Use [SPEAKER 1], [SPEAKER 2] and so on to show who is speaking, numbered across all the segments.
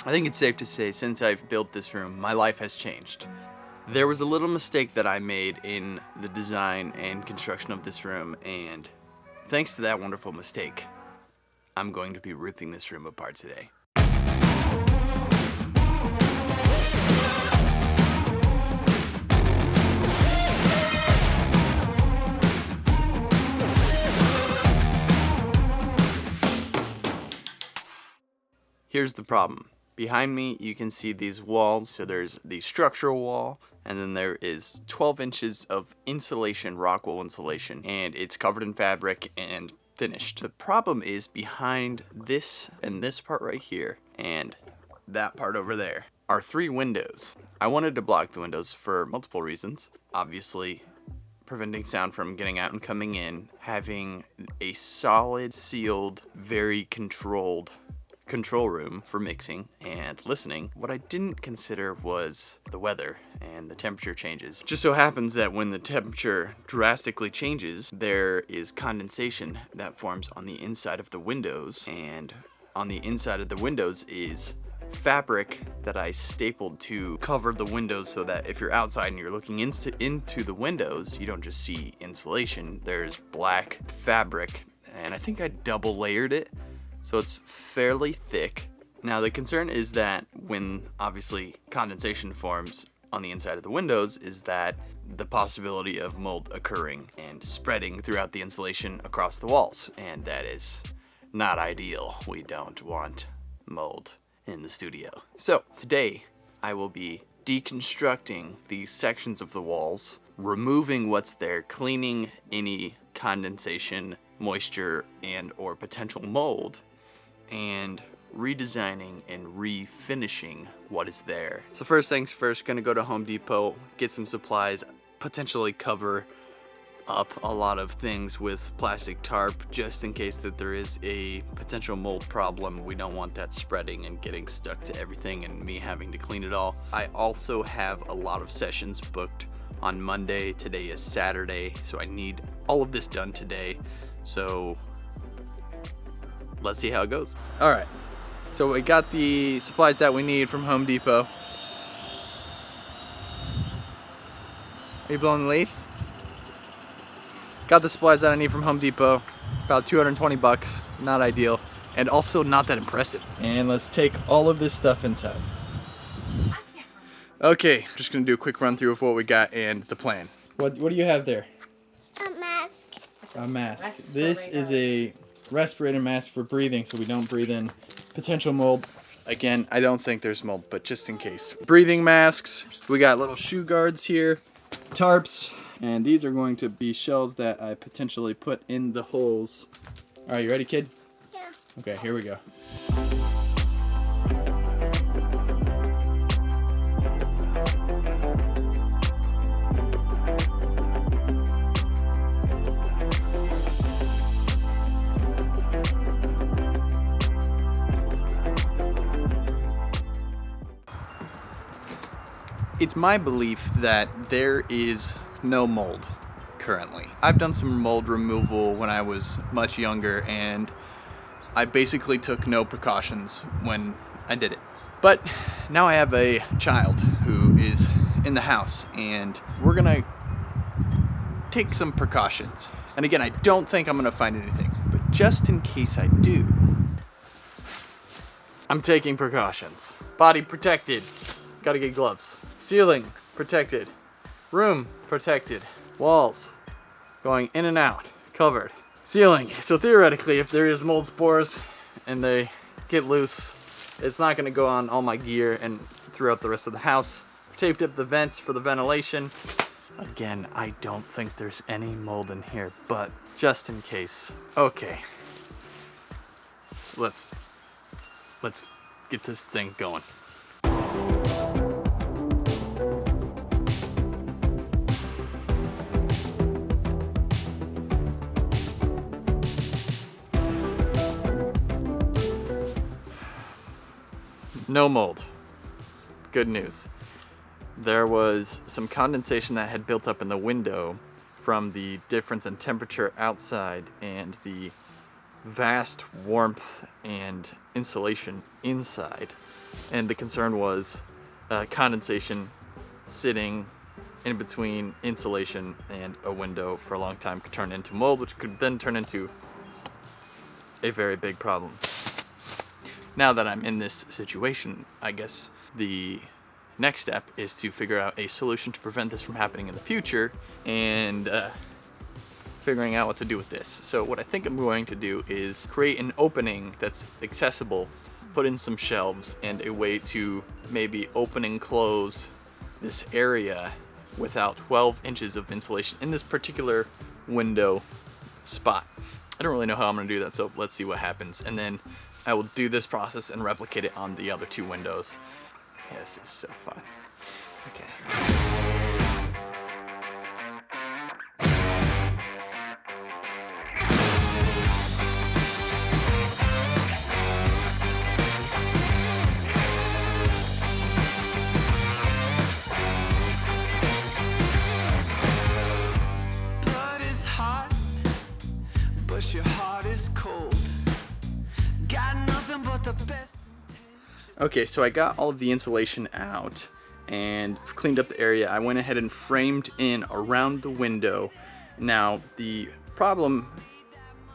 [SPEAKER 1] I think it's safe to say since I've built this room, my life has changed. There was a little mistake that I made in the design and construction of this room, and thanks to that wonderful mistake, I'm going to be ripping this room apart today. Here's the problem. Behind me, you can see these walls. So there's the structural wall, and then there is 12 inches of insulation, rock wool insulation, and it's covered in fabric and finished. The problem is behind this and this part right here and that part over there are 3 windows. I wanted to block the windows for multiple reasons. Obviously, preventing sound from getting out and coming in, having a solid, sealed, very controlled control room for mixing and listening. What I didn't consider was the weather and the temperature changes. Just so happens that when the temperature drastically changes, there is condensation that forms on the inside of the windows, and on the inside of the windows is fabric that I stapled to cover the windows so that if you're outside and you're looking into the windows, you don't just see insulation. There's black fabric, and I think I double layered it, so it's fairly thick. Now the concern is that when obviously condensation forms on the inside of the windows is that the possibility of mold occurring and spreading throughout the insulation across the walls, and that is not ideal. We don't want mold in the studio. So today I will be deconstructing these sections of the walls, removing what's there, cleaning any condensation, moisture, and or potential mold, and redesigning and refinishing what is there. So first things first, gonna go to Home Depot, get some supplies, potentially cover up a lot of things with plastic tarp just in case that there is a potential mold problem. We don't want that spreading and getting stuck to everything and me having to clean it all. I also have a lot of sessions booked on Monday. Today is Saturday, so I need all of this done today. So let's see how it goes. All right, so we got the supplies that we need from Home Depot. Are you blowing the leaves? Got the supplies that I need from Home Depot, about 220 bucks, not ideal, and also not that impressive. And let's take all of this stuff inside. Okay, just gonna do a quick run through of what we got and the plan. What do you have there?
[SPEAKER 2] A mask.
[SPEAKER 1] A mask. This is a respirator mask for breathing so we don't breathe in potential mold. Again, I don't think there's mold, but just in case. Breathing masks. We got little shoe guards here, tarps, and these are going to be shelves that I potentially put in the holes. All right, you ready, kid?
[SPEAKER 2] Yeah.
[SPEAKER 1] Okay, here we go. It's my belief that there is no mold currently. I've done some mold removal when I was much younger, and I basically took no precautions when I did it. But now I have a child who is in the house, and we're gonna take some precautions. And again, I don't think I'm gonna find anything, but just in case I do, I'm taking precautions. Body protected. Gotta get gloves. Ceiling protected. Room protected. Walls going in and out, covered. Ceiling. So theoretically, if there is mold spores and they get loose, it's not gonna go on all my gear and throughout the rest of the house. Taped up the vents for the ventilation. Again, I don't think there's any mold in here, but just in case. Okay. Let's get this thing going. No mold. Good news. There was some condensation that had built up in the window from the difference in temperature outside and the
[SPEAKER 2] vast warmth and insulation inside, and the concern was condensation sitting in between insulation and a window for a long time could turn into mold, which could then turn into a very big problem. Now that I'm in this situation, I guess the next step is to figure out a solution to prevent this from happening in the future, and figuring out what to do with this. So what I think I'm going to do is create an opening that's accessible, put in some shelves, and a way to maybe open and close this area without 12 inches of insulation in this particular window spot. I don't really know how I'm gonna do that, so let's see what happens. And then I will do this process and replicate it on the other two windows. Yeah, this is so fun. Okay.
[SPEAKER 3] Your heart is cold. Got nothing but the best.
[SPEAKER 1] Okay, so I got all of the insulation out and cleaned up the area. I went ahead and framed in around the window. Now, the problem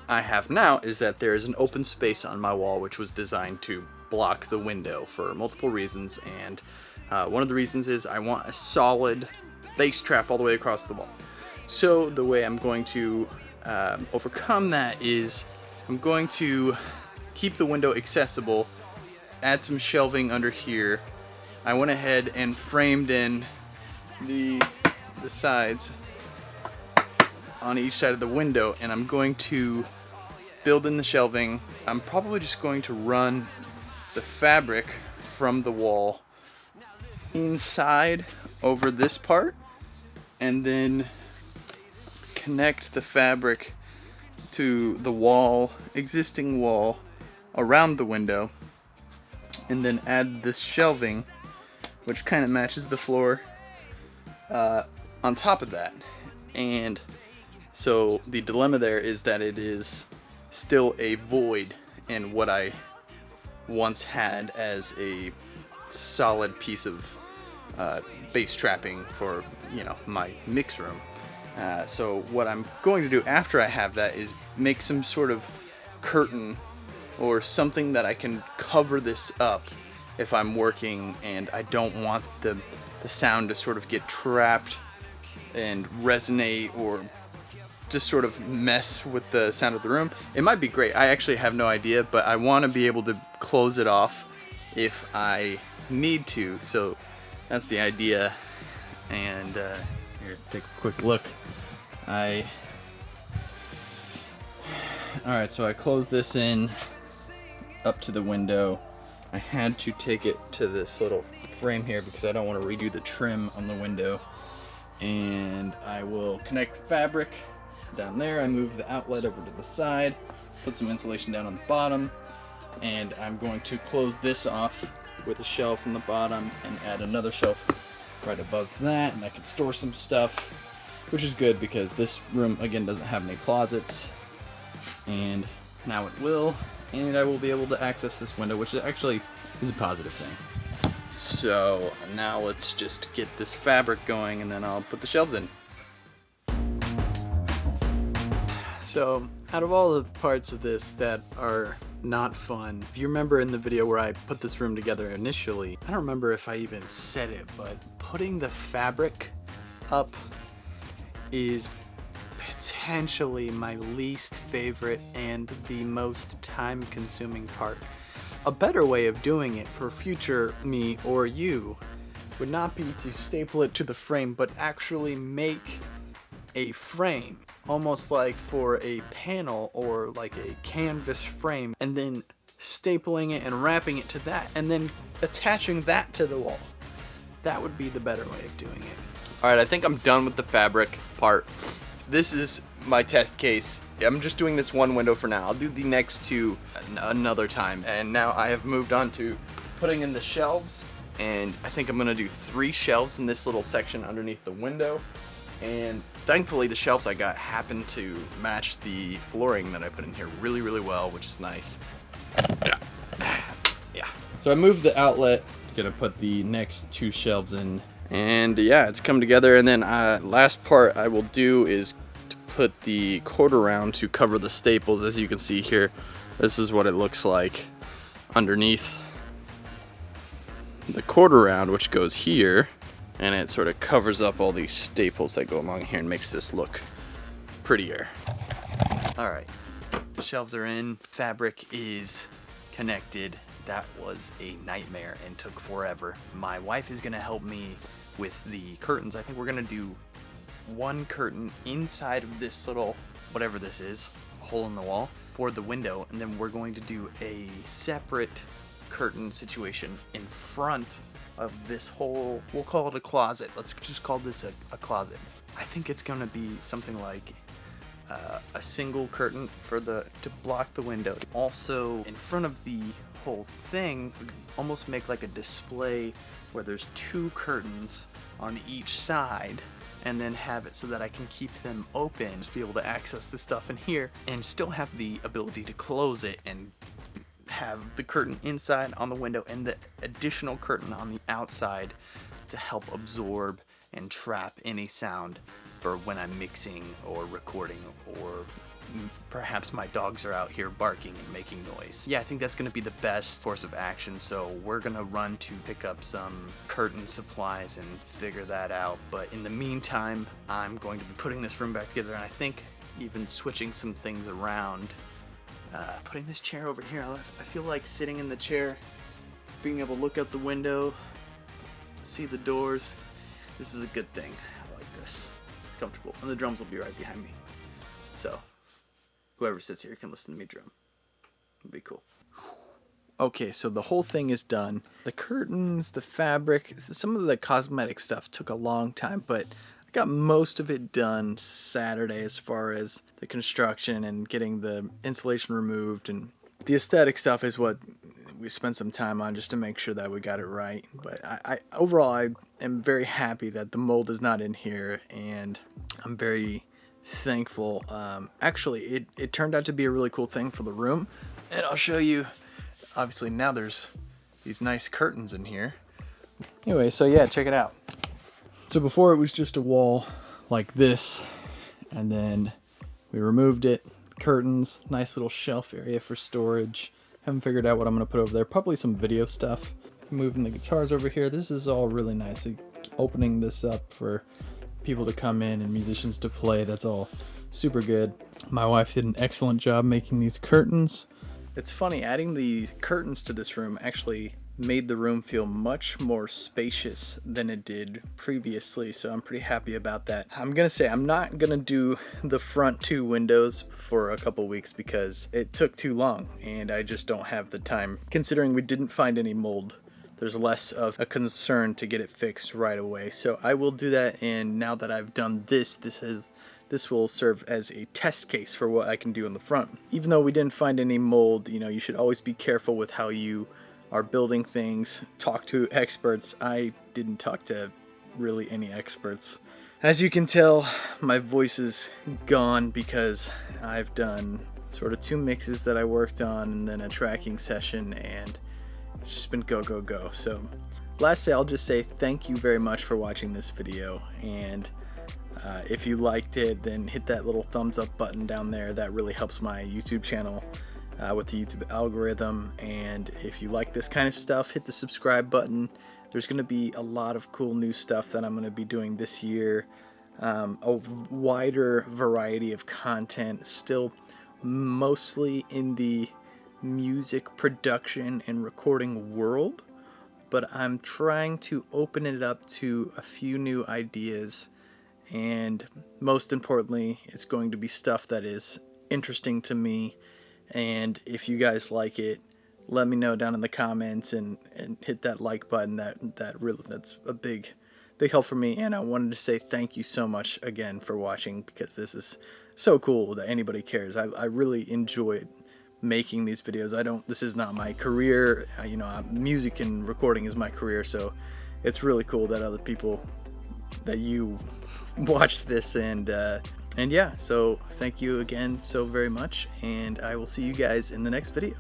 [SPEAKER 1] I have now is that there is an open space on my wall which was designed to block the window for multiple reasons, and one of the reasons is I want a solid base trap all the way across the wall. So the way I'm going to overcome that is I'm going to keep the window accessible, add some shelving under here. I went ahead and framed in the sides on each side of the window, and I'm going to build in the shelving. I'm probably just going to run the fabric from the wall inside over this part, and then connect the fabric to the wall, existing wall around the window, and then add this shelving, which kind of matches the floor, on top of that. And so the dilemma there is that it is still a void in what I once had as a solid piece of base trapping for, my mix room. So what I'm going to do after I have that is make some sort of curtain or something that I can cover this up if I'm working and I don't want the sound to sort of get trapped and resonate or just sort of mess with the sound of the room. It might be great. I actually have no idea, but I want to be able to close it off if I need to. So that's the idea. And here, take a quick look. Alright, so I closed this in up to the window. I had to take it to this little frame here because I don't want to redo the trim on the window. And I will connect fabric down there. I move the outlet over to the side, put some insulation down on the bottom, and I'm going to close this off with a shelf on the bottom and add another shelf right above that, and I can store some stuff, which is good because this room again doesn't have any closets, and now it will, and I will be able to access this window, which actually is a positive thing. So now let's just get this fabric going, and then I'll put the shelves in. So out of all the parts of this that are not fun, if you remember in the video where I put this room together initially, I don't remember if I even said it, but putting the fabric up is potentially my least favorite and the most time-consuming part. A better way of doing it for future me or you would not be to staple it to the frame, but actually make a frame, almost like for a panel or like a canvas frame, and then stapling it and wrapping it to that, and then attaching that to the wall. That would be the better way of doing it. Alright, I think I'm done with the fabric part. This is my test case. I'm just doing this one window for now. I'll do the next two another time. And now I have moved on to putting in the shelves, and I think I'm gonna do 3 shelves in this little section underneath the window. And thankfully the shelves I got happen to match the flooring that I put in here really, really well, which is nice. Yeah.
[SPEAKER 2] So I moved the outlet. Gonna put the next 2 shelves in.
[SPEAKER 1] And yeah, it's come together. And then last part I will do is to put the quarter round to cover the staples. As you can see here, this is what it looks like underneath the quarter round, which goes here, and it sort of covers up all these staples that go along here and makes this look prettier. All right, the shelves are in, fabric is connected. That was a nightmare and took forever. My wife is gonna help me with the curtains. I think we're gonna do one curtain inside of this little, whatever this is, hole in the wall for the window, and then we're going to do a separate curtain situation in front of this whole, we'll call it a closet. Let's just call this a closet. I think it's gonna be something like a single curtain for to block the window. Also, in front of the whole thing, almost make like a display where there's 2 curtains on each side, and then have it so that I can keep them open, just be able to access the stuff in here, and still have the ability to close it and have the curtain inside on the window and the additional curtain on the outside to help absorb and trap any sound for when I'm mixing or recording, or perhaps my dogs are out here barking and making noise. Yeah, I think that's gonna be the best course of action, so we're gonna run to pick up some curtain supplies and figure that out. But in the meantime, I'm going to be putting this room back together, and I think even switching some things around. Putting this chair over here, I feel like sitting in the chair, being able to look out the window, see the doors. This is a good thing. I like this. It's comfortable. And the drums will be right behind me. So, whoever sits here can listen to me drum. It'll be cool. Okay, so the whole thing is done. The curtains, the fabric, some of the cosmetic stuff took a long time, but got most of it done Saturday as far as the construction and getting the insulation removed, and the aesthetic stuff is what we spent some time on just to make sure that we got it right. But I overall I am very happy that the mold is not in here, and I'm very thankful. Actually, it turned out to be a really cool thing for the room, and I'll show you. Obviously now there's these nice curtains in here. Anyway, so yeah, check it out. So before it was just a wall like this, and then we removed it, curtains, nice little shelf area for storage. Haven't figured out what I'm gonna put over there, probably some video stuff. Moving the guitars over here, this is all really nice. Opening this up for people to come in and musicians to play, that's all super good. My wife did an excellent job making these curtains. It's funny, adding the curtains to this room actually made the room feel much more spacious than it did previously, so I'm pretty happy about that. I'm gonna say I'm not gonna do the front 2 windows for a couple weeks because it took too long and I just don't have the time. Considering we didn't find any mold, there's less of a concern to get it fixed right away. So I will do that, and now that I've done this will serve as a test case for what I can do in the front. Even though we didn't find any mold, you know, you should always be careful with how you are building things. Talk to experts. I didn't talk to really any experts. As you can tell, my voice is gone because I've done sort of 2 mixes that I worked on and then a tracking session, and it's just been go, go, go. So lastly, I'll just say thank you very much for watching this video, and if you liked it, then hit that little thumbs up button down there. That really helps my YouTube channel with the YouTube algorithm. And if you like this kind of stuff, hit the subscribe button. There's going to be a lot of cool new stuff that I'm going to be doing this year. A wider variety of content, still mostly in the music production and recording world, but I'm trying to open it up to a few new ideas, and most importantly, it's going to be stuff that is interesting to me. And if you guys like it, let me know down in the comments, and hit that like button. That's a big help for me. And I wanted to say thank you so much again for watching, because this is so cool that anybody cares. I really enjoy making these videos. This is not my career, you know, music and recording is my career, so it's really cool that other people that you watched this, and yeah, so thank you again so very much, and I will see you guys in the next video.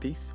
[SPEAKER 1] Peace.